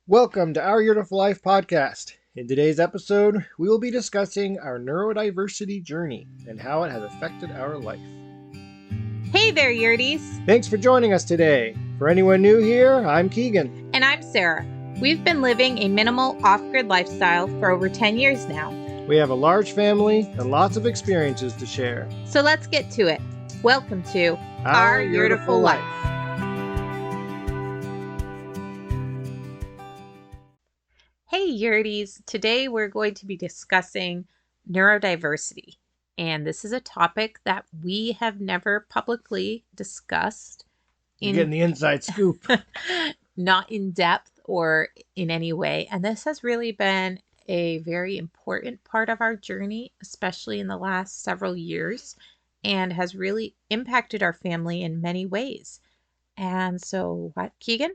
Welcome to our Yurtiful Life podcast. In today's episode, we will be discussing our neurodiversity journey and how it has affected our life. Hey there, Yurties! Thanks for joining us today. For anyone new here, I'm Keegan. And I'm Sarah. We've been living a minimal off-grid lifestyle for over 10 years now. We have a large family and lots of experiences to share. So let's get to it. Welcome to Our Yurtiful Life. Hey Yurties! Today we're going to be discussing neurodiversity. And this is a topic that we have never publicly discussed. You're getting the inside scoop. Not in depth or in any way. And this has really been a very important part of our journey, especially in the last several years, and has really impacted our family in many ways. And so, Keegan,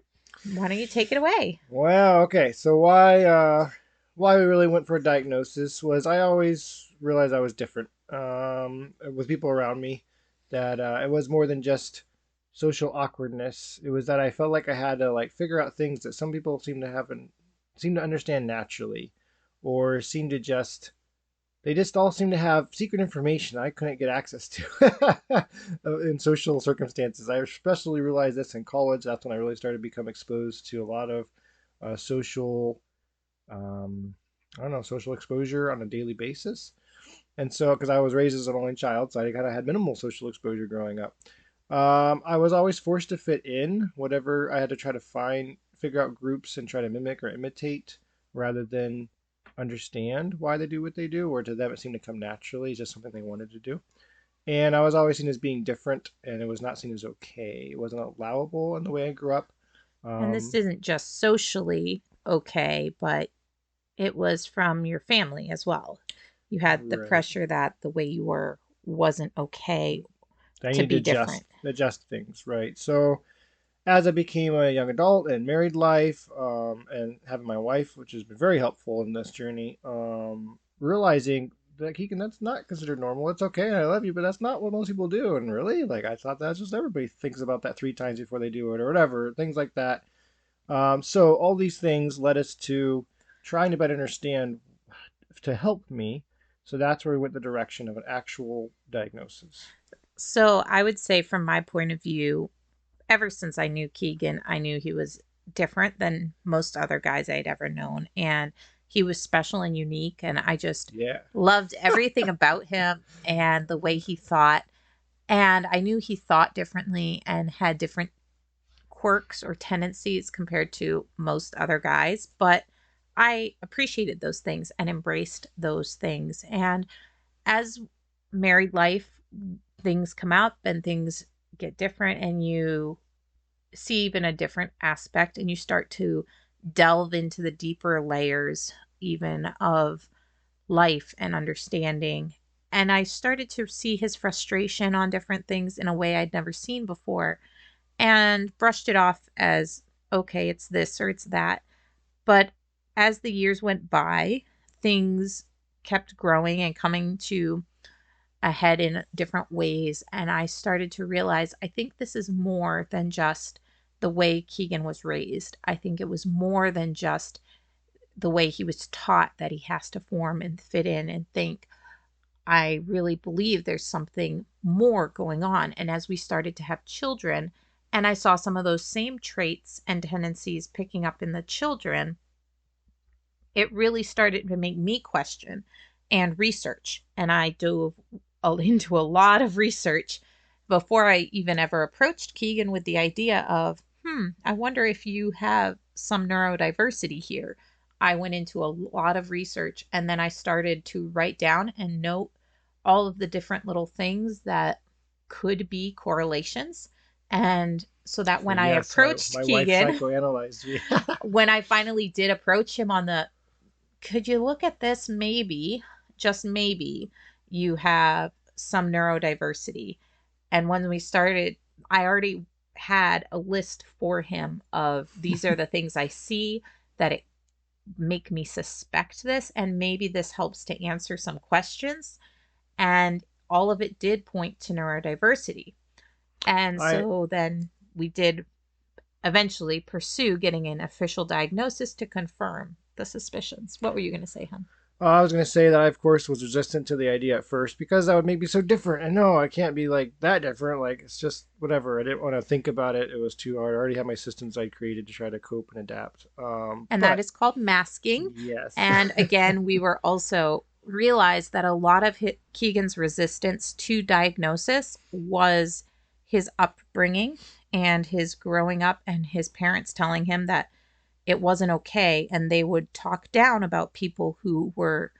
why don't you take it away? Well, okay. So why we really went for a diagnosis was I always realized I was different with people around me. That it was more than just social awkwardness. It was that I felt like I had to figure out things that some people seem to understand naturally, or they just all seem to have secret information I couldn't get access to in social circumstances. I especially realized this in college. That's when I really started to become exposed to a lot of social, social exposure on a daily basis. And so, because I was raised as an only child, so I kind of had minimal social exposure growing up. I was always forced to fit in whatever I had to try to figure out groups and try to mimic or imitate rather than understand why they do what they do, or to them it seemed to come naturally, just something they wanted to do. And I was always seen as being different, and it was not seen as okay. It wasn't allowable in the way I grew up. And this isn't just socially okay, but it was from your family as well. You had the pressure that the way you were wasn't okay to be different. Adjust things, right? So as I became a young adult and married life, and having my wife, which has been very helpful in this journey, realizing that Keegan, that's not considered normal. It's okay, I love you, but that's not what most people do. And really, I thought that's just everybody thinks about that 3 times before they do it, or whatever, things like that. So all these things led us to trying to better understand to help me. So that's where we went the direction of an actual diagnosis. So I would say, from my point of view, ever since I knew Keegan, I knew he was different than most other guys I'd ever known. And he was special and unique. And I just loved everything about him and the way he thought. And I knew he thought differently and had different quirks or tendencies compared to most other guys. But I appreciated those things and embraced those things. And as married life, things come up and things get different, and you see even a different aspect, and you start to delve into the deeper layers even of life and understanding. And I started to see his frustration on different things in a way I'd never seen before, and brushed it off as, okay, it's this or it's that. But as the years went by, things kept growing and coming to ahead in different ways. And I started to realize, I think this is more than just the way Keegan was raised. I think it was more than just the way he was taught that he has to form and fit in and think. I really believe there's something more going on. And as we started to have children, and I saw some of those same traits and tendencies picking up in the children, it really started to make me question and research. And I dove into a lot of research before I even ever approached Keegan with the idea of, I wonder if you have some neurodiversity here. I went into a lot of research, and then I started to write down and note all of the different little things that could be correlations. And so that when I approached Keegan, wife psychoanalyzed me. when I finally did approach him on could you look at this? Maybe, just maybe, you have some neurodiversity. And when we started, I already had a list for him of, these are the things I see that it make me suspect this, and maybe this helps to answer some questions. And all of it did point to neurodiversity. And so then we did eventually pursue getting an official diagnosis to confirm the suspicions. What were you going to say, hon? I was going to say that I, of course, was resistant to the idea at first because that would make me so different. And no, I can't be like that different. Like, it's just whatever. I didn't want to think about it. It was too hard. I already had my systems I created to try to cope and adapt. And that But is called masking. yes, And again, we were also realized that a lot of Keegan's resistance to diagnosis was his upbringing and his growing up and his parents telling him that it wasn't okay and they would talk down about people who were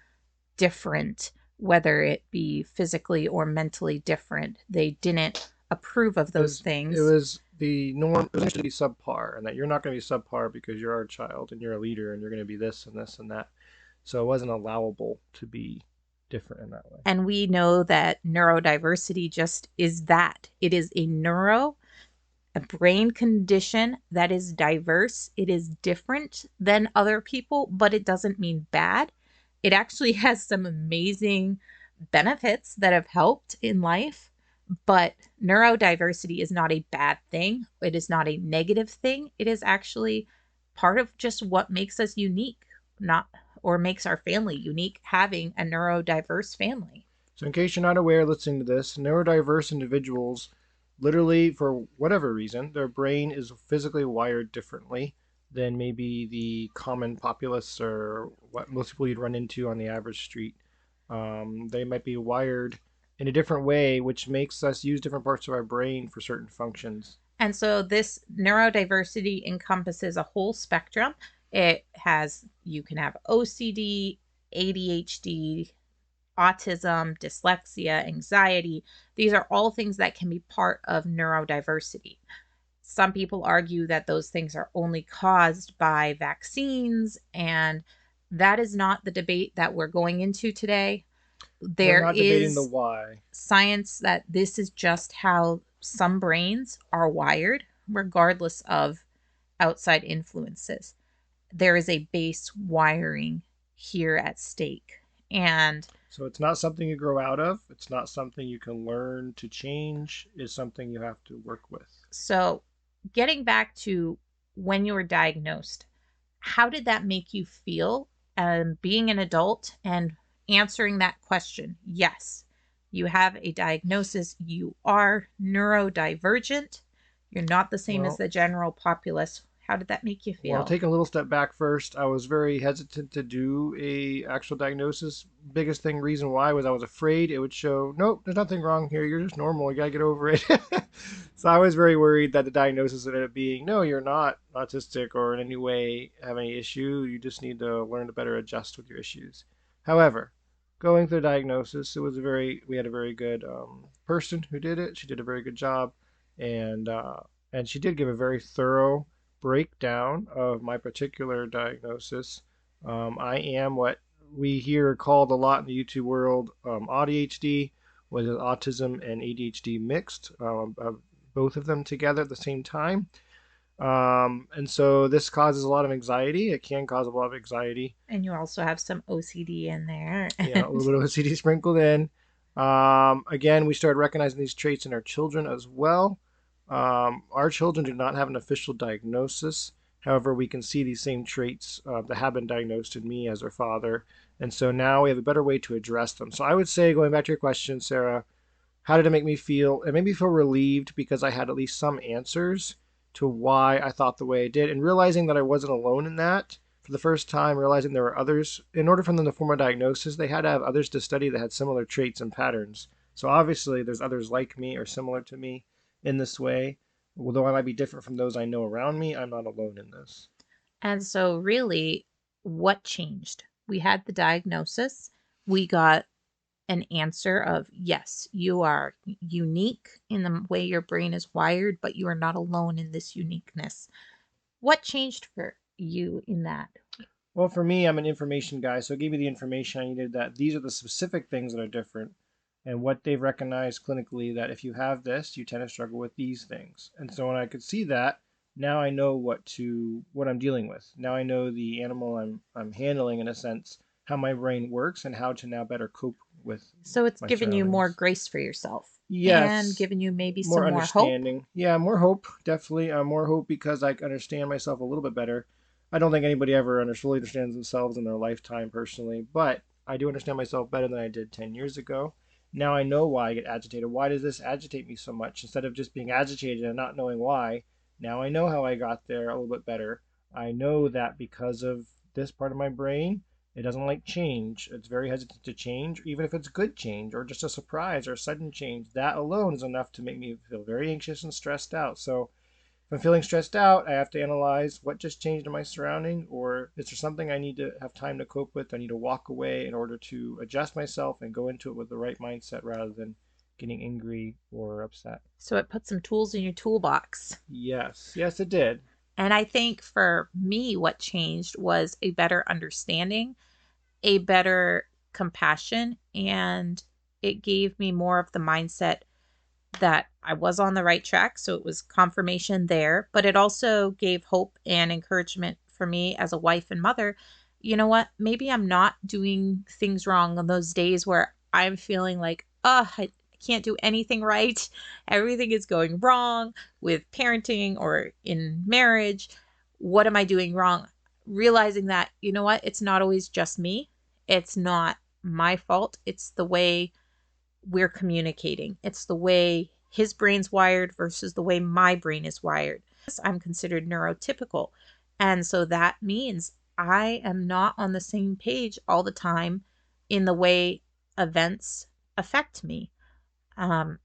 different, whether it be physically or mentally different. They didn't approve of those it things. was the norm. It was to be subpar, and that you're not going to be subpar because you're our child and you're a leader and you're going to be this and this and that. So it wasn't allowable to be different in that way. And we know that neurodiversity just is that. It is a brain condition that is diverse. It is different than other people, but it doesn't mean bad. It actually has some amazing benefits that have helped in life, but neurodiversity is not a bad thing. It is not a negative thing. It is actually part of just what makes us unique, not or makes our family unique, having a neurodiverse family. So, in case you're not aware, listening to this, neurodiverse individuals, literally for whatever reason, their brain is physically wired differently than maybe the common populace or what most people you'd run into on the average street. They might be wired in a different way, which makes us use different parts of our brain for certain functions. And so this neurodiversity encompasses a whole spectrum. You can have OCD, ADHD, autism, dyslexia, anxiety. These are all things that can be part of neurodiversity. Some people argue that those things are only caused by vaccines, and that is not the debate that we're going into today. We're There not debating the is why. science that this is just how some brains are wired, regardless of outside influences. There is a base wiring here at stake. And So it's not something you grow out of. It's not something you can learn to change. It's something you have to work with. so, getting back to when you were diagnosed, how did that make you feel? Being an adult and answering that question, yes, you have a diagnosis. You are neurodivergent. You're not the same as Well, the general populace. How did that make you Well, feel? taking a little step back first, I was very hesitant to do a actual diagnosis. Biggest thing reason why was I was afraid it would show, nope, there's nothing wrong here. You're just normal. You gotta get over it. So I was very worried that the diagnosis ended up being, no, you're not autistic or in any way have any issue. You just need to learn to better adjust with your issues. However, going through the diagnosis, we had a very good person who did it. She did a very good job, and uh, and she did give a very thorough breakdown of my particular diagnosis. I am what we hear called a lot in the YouTube world ADHD, which is autism and ADHD mixed, both of them together at the same time. And so this causes a lot of anxiety. It can cause a lot of anxiety. And you also have some OCD in there. Yeah, a little bit of OCD sprinkled in. Again, we started recognizing these traits in our children as well. Our children do not have an official diagnosis. However, we can see these same traits that have been diagnosed in me as their father. And so now we have a better way to address them. So I would say, going back to your question, Sarah, how did it make me feel? It made me feel relieved because I had at least some answers to why I thought the way I did, and realizing that I wasn't alone in that for the first time, realizing there were others. In order for them to form a diagnosis, they had to have others to study that had similar traits and patterns. So obviously, there's others like me or similar to me in this way. Although I might be different from those I know around me, I'm not alone in this. And so, really, what changed? We had the diagnosis. We got an answer of yes, you are unique in the way your brain is wired, but you are not alone in this uniqueness. What changed for you in that? Well, for me, I'm an information guy, so it gave me the information I needed that these are the specific things that are different and what they've recognized clinically that if you have this, you tend to struggle with these things. And so when I could see that, now I know what I'm dealing with. Now I know the animal I'm handling in a sense, how my brain works and how to now better cope with So it's my given you more surroundings. grace for yourself. and Yes, given you maybe some more more hope. understanding. Yeah, more hope, definitely. More hope because I understand myself a little bit better. I don't think anybody ever fully understands themselves in their lifetime personally, but I do understand myself better than I did 10 years ago. Now I know why I get agitated. Why does this agitate me so much? Instead of just being agitated and not knowing why, now I know how I got there a little bit better. I know that because of this part of my brain, it doesn't like change. It's very hesitant to change, even if it's good change or just a surprise or a sudden change. That alone is enough to make me feel very anxious and stressed out. So if I'm feeling stressed out, I have to analyze what just changed in my surrounding, or is there something I need to have time to cope with? I need to walk away in order to adjust myself and go into it with the right mindset rather than getting angry or upset. So it puts some tools in your toolbox. Yes, yes, it did. And I think for me, what changed was a better understanding, a better compassion, and it gave me more of the mindset that I was on the right track. So it was confirmation there, but it also gave hope and encouragement for me as a wife and mother. You know what? Maybe I'm not doing things wrong on those days where I'm feeling like, oh, I can't do anything right. Everything is going wrong with parenting or in marriage. What am I doing wrong? Realizing that, you know what? It's not always just me. It's not my fault. It's the way we're communicating. It's the way his brain's wired versus the way my brain is wired. I'm considered neurotypical. And so that means I am not on the same page all the time in the way events affect me. Um,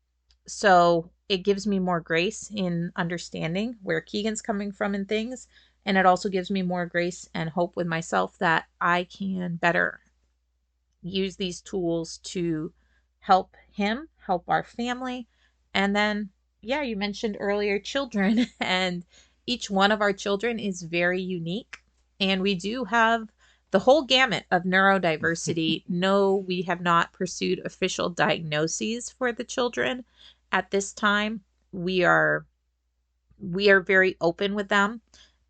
so it gives me more grace in understanding where Keegan's coming from and things. And it also gives me more grace and hope with myself that I can better use these tools to help him, help our family. And then, yeah, you mentioned earlier children, and each one of our children is very unique. And we do have the whole gamut of neurodiversity. No, we have not pursued official diagnoses for the children at this time. We are very open with them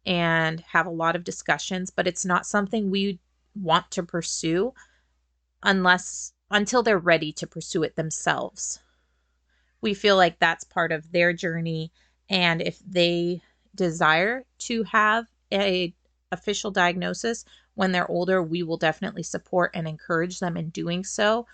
and have a lot of discussions, but it's not something we want to pursue until they're ready to pursue it themselves. We feel like that's part of their journey, and if they desire to have a official diagnosis when they're older, we will definitely support and encourage them in doing so.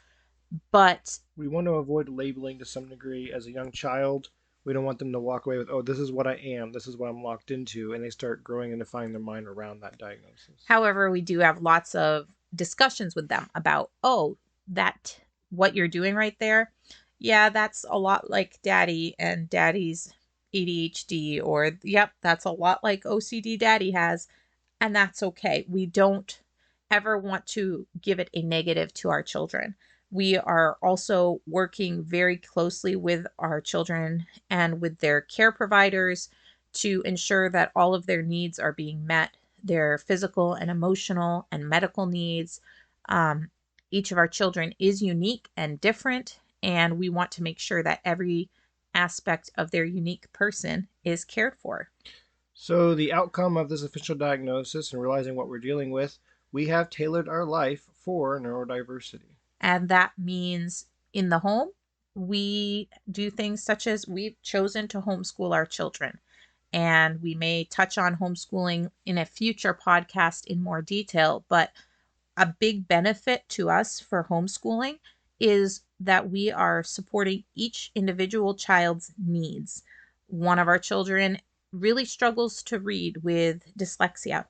But We want to avoid labeling to some degree as a young child. We don't want them to walk away with, oh, this is what I am, this is what I'm locked into, and they start growing and defining their mind around that diagnosis. however, we do have lots of discussions with them about, oh, that what you're doing right there, yeah, that's a lot like daddy and daddy's ADHD, or yep, that's a lot like OCD daddy has, and that's okay. We don't ever want to give it a negative to our children. We are also working very closely with our children and with their care providers to ensure that all of their needs are being met, their physical and emotional and medical needs. Um, each of our children is unique and different, and we want to make sure that every aspect of their unique person is cared for. So, the outcome of this official diagnosis and realizing what we're dealing with, we have tailored our life for neurodiversity. And that means in the home, we do things such as we've chosen to homeschool our children. And we may touch on homeschooling in a future podcast in more detail, but a big benefit to us for homeschooling is that we are supporting each individual child's needs. One of our children really struggles to read with dyslexia.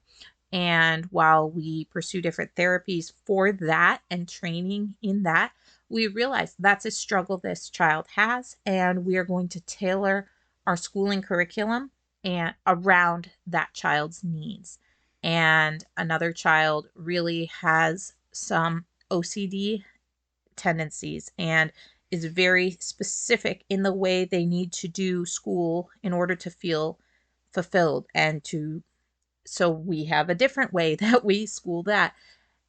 And while we pursue different therapies for that and training in that, we realize that's a struggle this child has, and we are going to tailor our schooling curriculum and around that child's needs. And another child really has some OCD tendencies and is very specific in the way they need to do school in order to feel fulfilled and to so we have a different way that we school that.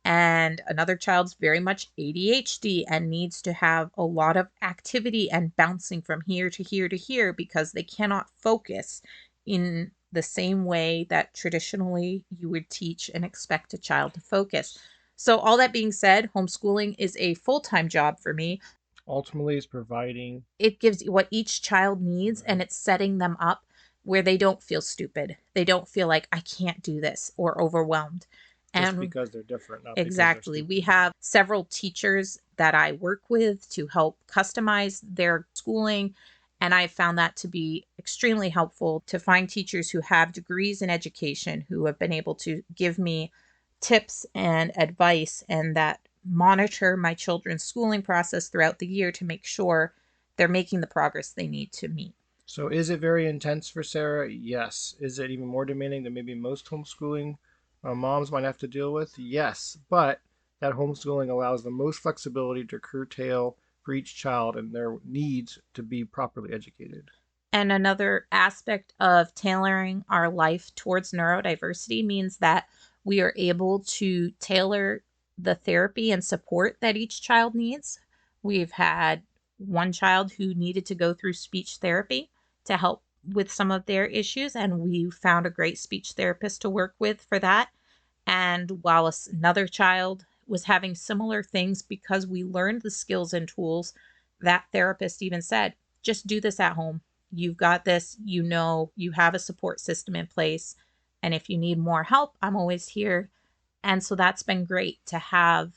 And another child's very much ADHD and needs to have a lot of activity and bouncing from here to here to here because they cannot focus in the same way that traditionally you would teach and expect a child to focus. So, all that being said, homeschooling is a full time job for me. Ultimately, it's providing. It gives you what each child needs, and Right. it's setting them up where they don't feel stupid. They don't feel like I can't do this or overwhelmed. Just And because they're different, not because they're exactly, we stupid. have several teachers that I work with to help customize their schooling. And I found that to be extremely helpful to find teachers who have degrees in education who have been able to give me tips and advice and that monitor my children's schooling process throughout the year to make sure they're making the progress they need to meet. So, is it very intense for Sarah? Yes. Is it even more demanding than maybe most homeschooling moms might have to deal with? Yes. But that homeschooling allows the most flexibility to curtail for each child and their needs to be properly educated. And another aspect of tailoring our life towards neurodiversity means that we are able to tailor the therapy and support that each child needs. We've had one child who needed to go through speech therapy to help with some of their issues, and we found a great speech therapist to work with for that. And while another child was having similar things because we learned the skills and tools, that therapist even said, just do this at home. You've got this, you know, you have a support system in place. And if you need more help, I'm always here. And so that's been great to have,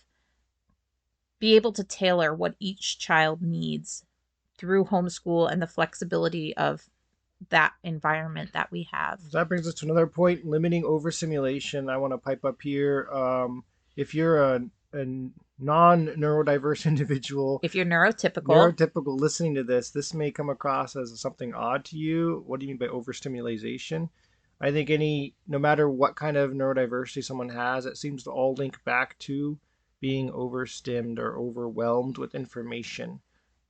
be able to tailor what each child needs through homeschool and the flexibility of that environment that we have. So that brings us to another point, limiting overstimulation. I want to pipe up here. If you're a non neurodiverse individual, If you're neurotypical, neurotypical listening to this may come across as something odd to you. What do you mean by overstimulation? I think no matter what kind of neurodiversity someone has, it seems to all link back to being overstimmed or overwhelmed with information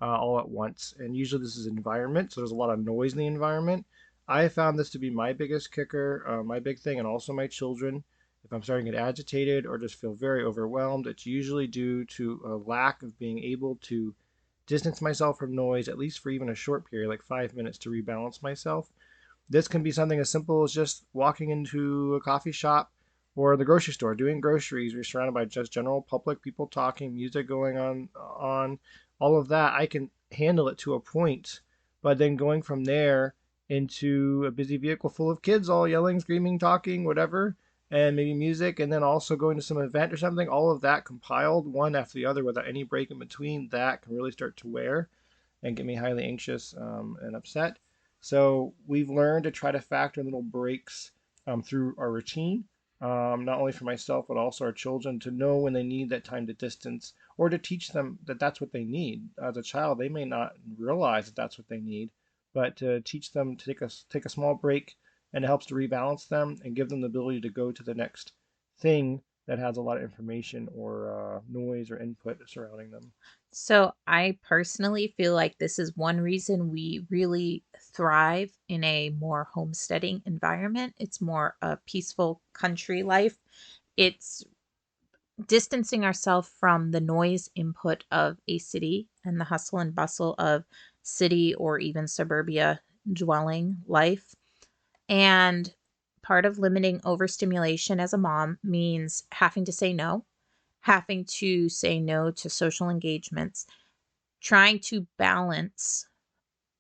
all at once. And usually this is environment, so there's a lot of noise in the environment. I found this to be my biggest kicker, my big thing, and also my children. If I'm starting to get agitated or just feel very overwhelmed, it's usually due to a lack of being able to distance myself from noise, at least for even a short period, like 5 minutes, to rebalance myself. This can be something as simple as just walking into a coffee shop or the grocery store, doing groceries. You're surrounded by just general public, people talking, music going on all of that. I can handle it to a point, but then going from there into a busy vehicle full of kids all yelling, screaming, talking, whatever, and maybe music, and then also going to some event or something, all of that compiled one after the other without any break in between, that can really start to wear and get me highly anxious and upset. So we've learned to try to factor little breaks through our routine, not only for myself but also our children, to know when they need that time to distance, or to teach them that that's what they need. As a child, they may not realize that that's what they need, but to teach them to take a small break, and it helps to rebalance them and give them the ability to go to the next thing that has a lot of information or noise or input surrounding them. so I personally feel like this is one reason we really thrive in a more homesteading environment. It's more a peaceful country life. It's distancing ourselves from the noise input of a city and the hustle and bustle of city or even suburbia dwelling life. And part of limiting overstimulation as a mom means having to say no to social engagements, trying to balance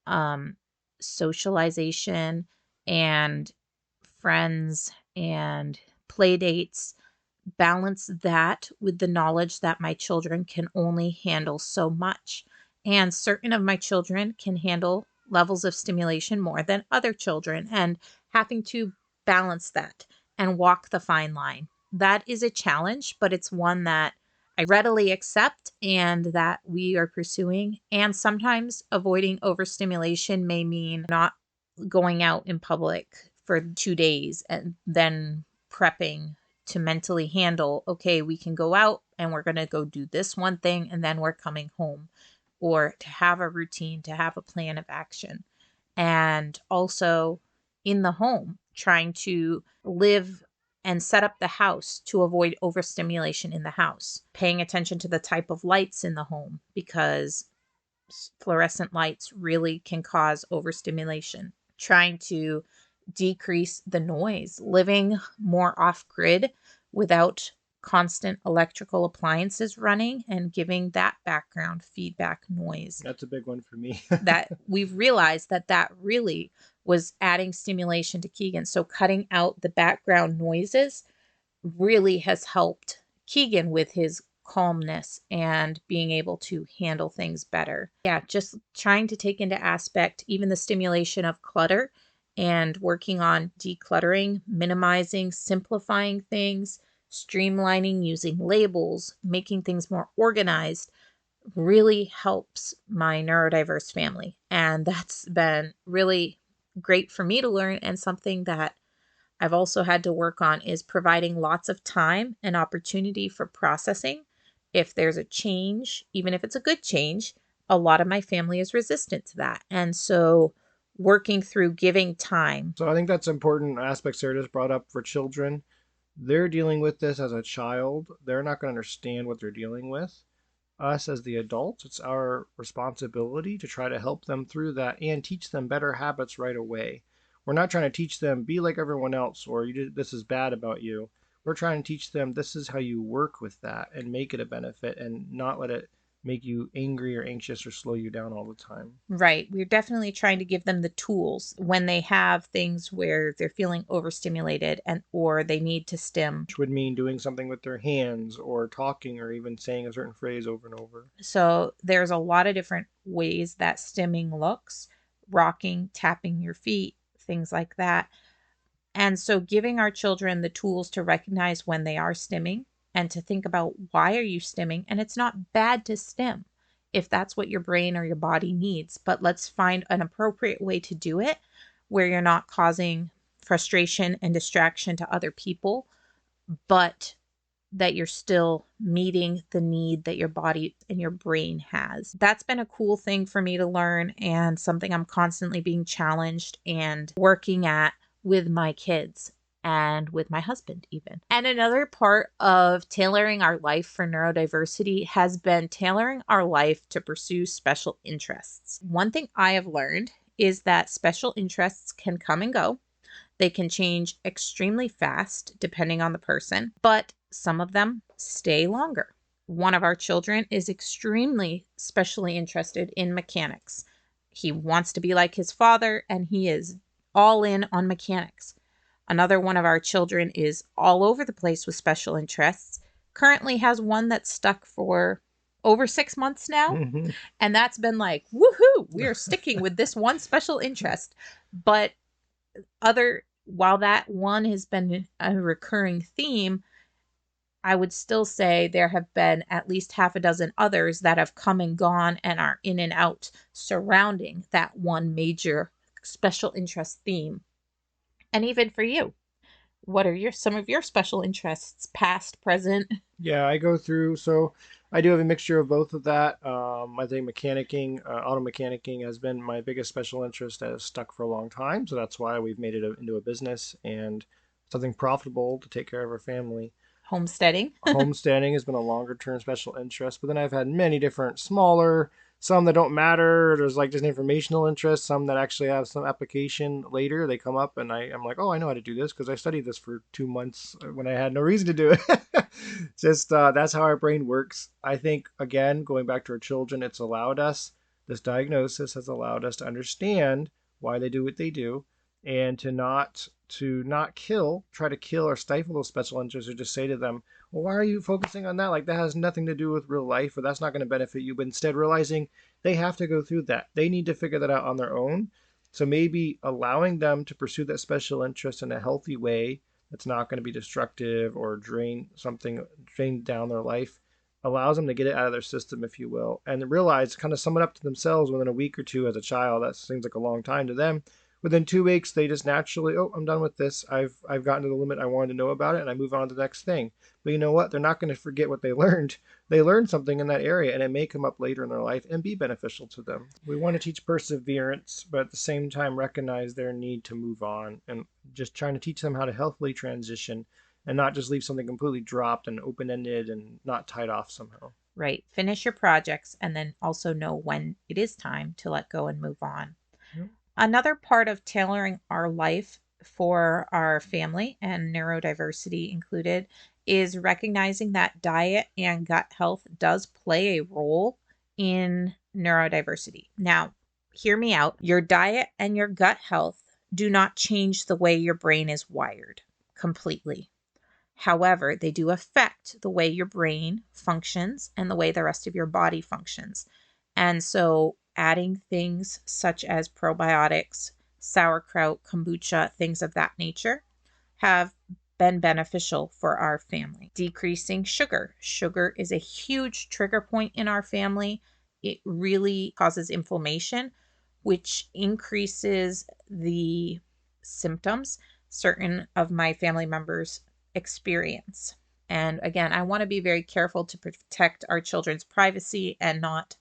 um, socialization and friends and play dates, balance that with the knowledge that my children can only handle so much. And certain of my children can handle levels of stimulation more than other children, and having to balance that and walk the fine line. That is a challenge, but it's one that I readily accept and that we are pursuing. And sometimes avoiding overstimulation may mean not going out in public for 2 days and then prepping to mentally handle, okay, we can go out and we're going to go do this one thing and then we're coming home, or to have a routine, to have a plan of action. And also in the home, trying to live and set up the house to avoid overstimulation in the house, paying attention to the type of lights in the home because fluorescent lights really can cause overstimulation, trying to decrease the noise, living more off grid without constant electrical appliances running and giving that background feedback noise. That's a big one for me. That we've realized that that really was adding stimulation to Keegan. So cutting out the background noises really has helped Keegan with his calmness and being able to handle things better. Yeah, just trying to take into aspect even the stimulation of clutter and working on decluttering, minimizing, simplifying things, streamlining, using labels, making things more organized really helps my neurodiverse family. And that's been really great for me to learn, and something that I've also had to work on is providing lots of time and opportunity for processing. If there's a change, even if it's a good change, a lot of my family is resistant to that. And so working through giving time. So I think that's important aspect Sarah just brought up for children. They're dealing with this as a child. They're not going to understand what they're dealing with. Us as the adults, it's our responsibility to try to help them through that and teach them better habits right away. We're not trying to teach them be like everyone else or this is bad about you. We're trying to teach them this is how you work with that and make it a benefit and not let it make you angry or anxious or slow you down all the time. Right. We're definitely trying to give them the tools when they have things where they're feeling overstimulated and or they need to stim. Which would mean doing something with their hands or talking or even saying a certain phrase over and over. So there's a lot of different ways that stimming looks, rocking, tapping your feet, things like that. And so giving our children the tools to recognize when they are stimming and to think about why are you stimming? And it's not bad to stim if that's what your brain or your body needs, but let's find an appropriate way to do it where you're not causing frustration and distraction to other people, but that you're still meeting the need that your body and your brain has. That's been a cool thing for me to learn and something I'm constantly being challenged and working at with my kids and with my husband even. And another part of tailoring our life for neurodiversity has been tailoring our life to pursue special interests. One thing I have learned is that special interests can come and go. They can change extremely fast depending on the person, but some of them stay longer. One of our children is extremely specially interested in mechanics. He wants to be like his father, and he is all in on mechanics. Another one of our children is all over the place with special interests. Currently has one that's stuck for over 6 months now. Mm-hmm. And that's been like, woohoo, we are sticking with this one special interest. But while that one has been a recurring theme, I would still say there have been at least half a dozen others that have come and gone and are in and out surrounding that one major special interest theme. And even for you, what are some of your special interests, past, present? Yeah, I go through. So I do have a mixture of both of that. I think auto mechanicking has been my biggest special interest that has stuck for a long time. So that's why we've made it into a business and something profitable to take care of our family. Homesteading. Homesteading has been a longer term special interest, but then I've had many different smaller, some that don't matter. There's like just informational interest, some that actually have some application later. They come up and I'm like, oh, I know how to do this because I studied this for 2 months when I had no reason to do it. Just that's how our brain works. I think, again, going back to our children, this diagnosis has allowed us to understand why they do what they do and to not try to kill or stifle those special interests or just say to them, well, why are you focusing on that? Like that has nothing to do with real life or that's not going to benefit you. But instead realizing they have to go through that. They need to figure that out on their own. So maybe allowing them to pursue that special interest in a healthy way that's not going to be destructive or drain down their life allows them to get it out of their system, if you will, and realize, kind of sum it up to themselves within a week or two as a child. That seems like a long time to them. Within 2 weeks, they just naturally, oh, I'm done with this. I've gotten to the limit I wanted to know about it, and I move on to the next thing. But you know what? They're not going to forget what they learned. They learned something in that area, and it may come up later in their life and be beneficial to them. We want to teach perseverance, but at the same time recognize their need to move on and just trying to teach them how to healthily transition and not just leave something completely dropped and open-ended and not tied off somehow. Right. Finish your projects and then also know when it is time to let go and move on. Yep. Another part of tailoring our life for our family and neurodiversity included is recognizing that diet and gut health does play a role in neurodiversity. Now, hear me out. Your diet and your gut health do not change the way your brain is wired completely. However, they do affect the way your brain functions and the way the rest of your body functions. And so, adding things such as probiotics, sauerkraut, kombucha, things of that nature have been beneficial for our family. Decreasing sugar. Sugar is a huge trigger point in our family. It really causes inflammation, which increases the symptoms certain of my family members experience. And again, I want to be very careful to protect our children's privacy and not,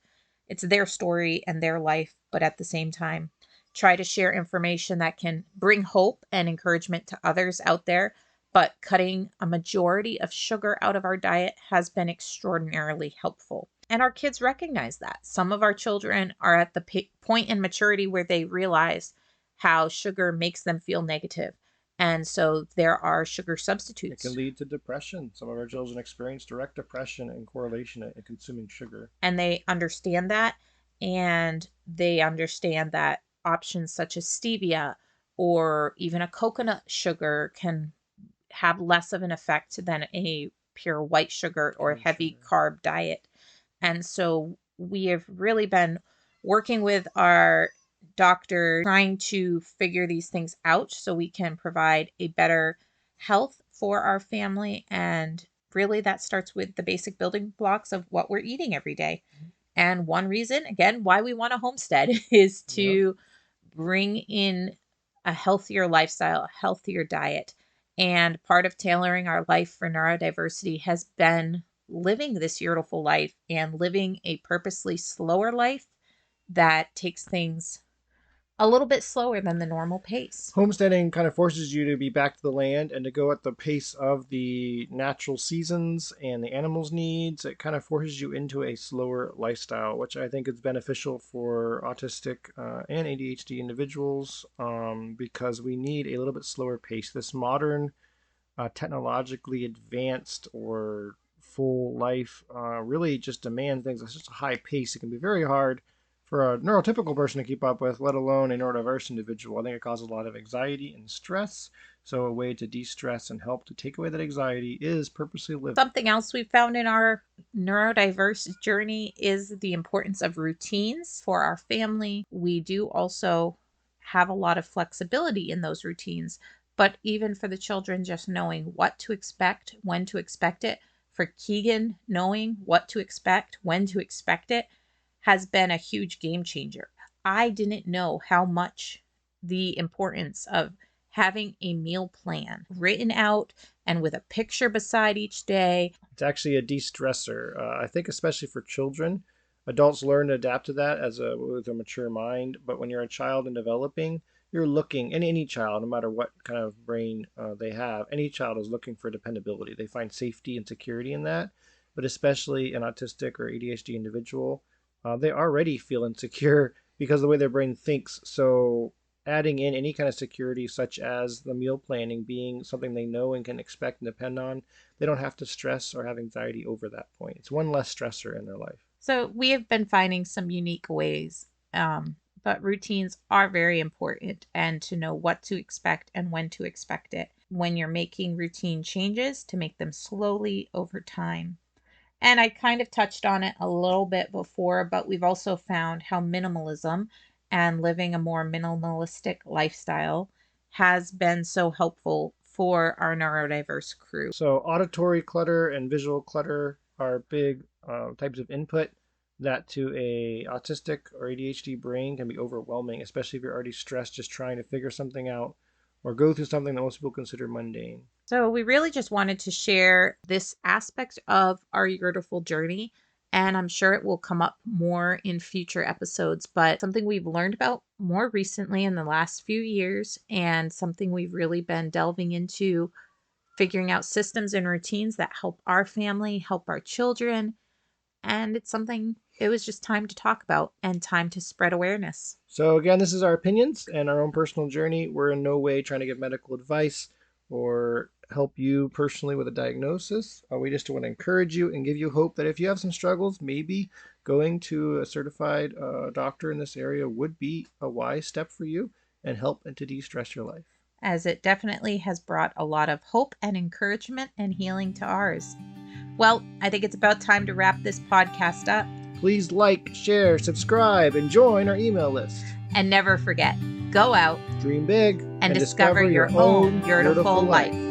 it's their story and their life, but at the same time, try to share information that can bring hope and encouragement to others out there. But cutting a majority of sugar out of our diet has been extraordinarily helpful. And our kids recognize that. Some of our children are at the point in maturity where they realize how sugar makes them feel negative. And so there are sugar It substitutes. can lead to depression. Some of our children experience direct depression in correlation to consuming sugar. And they understand that. And they understand that options such as stevia or even a coconut sugar can have less of an effect than a pure white sugar or Cane heavy sugar. carb diet. And so we have really been working with our doctor trying to figure these things out so we can provide a better health for our family. And really, that starts with the basic building blocks of what we're eating every day. And one reason, again, why we want a homestead is Yep. to bring in a healthier lifestyle, a healthier diet. And part of tailoring our life for neurodiversity has been living this Yurtiful life and living a purposely slower life that takes things a little bit slower than the normal pace. Homesteading kind of forces you to be back to the land and to go at the pace of the natural seasons and the animals' needs. It kind of forces you into a slower lifestyle, which I think is beneficial for autistic and ADHD individuals because we need a little bit slower pace. This modern, technologically advanced or full life really just demands things at such a high pace. It can be very hard for a neurotypical person to keep up with, let alone a neurodiverse individual. I think it causes a lot of anxiety and stress. So a way to de-stress and help to take away that anxiety is purposely living. Something else we found in our neurodiverse journey is the importance of routines for our family. We do also have a lot of flexibility in those routines, but even for the children, just knowing what to expect, when to expect it, for Keegan, knowing what to expect, when to expect it, has been a huge game changer. I didn't know how much the importance of having a meal plan written out and with a picture beside each day. It's actually a de-stressor. I think especially for children, adults learn to adapt to that with a mature mind. But when you're a child and developing, you're looking, and any child, no matter what kind of brain they have, any child is looking for dependability. They find safety and security in that. But especially an autistic or ADHD individual, they already feel insecure because of the way their brain thinks. So adding in any kind of security, such as the meal planning being something they know and can expect and depend on, they don't have to stress or have anxiety over that point. It's one less stressor in their life. So we have been finding some unique ways, but routines are very important, and to know what to expect and when to expect it when you're making routine changes to make them slowly over time. And I kind of touched on it a little bit before, but we've also found how minimalism and living a more minimalistic lifestyle has been so helpful for our neurodiverse crew. So auditory clutter and visual clutter are big types of input that to a autistic or ADHD brain can be overwhelming, especially if you're already stressed just trying to figure something out or go through something that most people consider mundane. So we really just wanted to share this aspect of our Yurtiful journey. And I'm sure it will come up more in future episodes, but something we've learned about more recently in the last few years, and something we've really been delving into, figuring out systems and routines that help our family, help our children. And it's something it was just time to talk about and time to spread awareness. So again, this is our opinions and our own personal journey. We're in no way trying to give medical advice or help you personally with a diagnosis. We just want to encourage you and give you hope that if you have some struggles, maybe going to a certified doctor in this area would be a wise step for you and help and to de-stress your life. As it definitely has brought a lot of hope and encouragement and healing to ours. Well, I think it's about time to wrap this podcast up. Please like, share, subscribe, and join our email list. And never forget, go out, dream big, and discover your own beautiful life.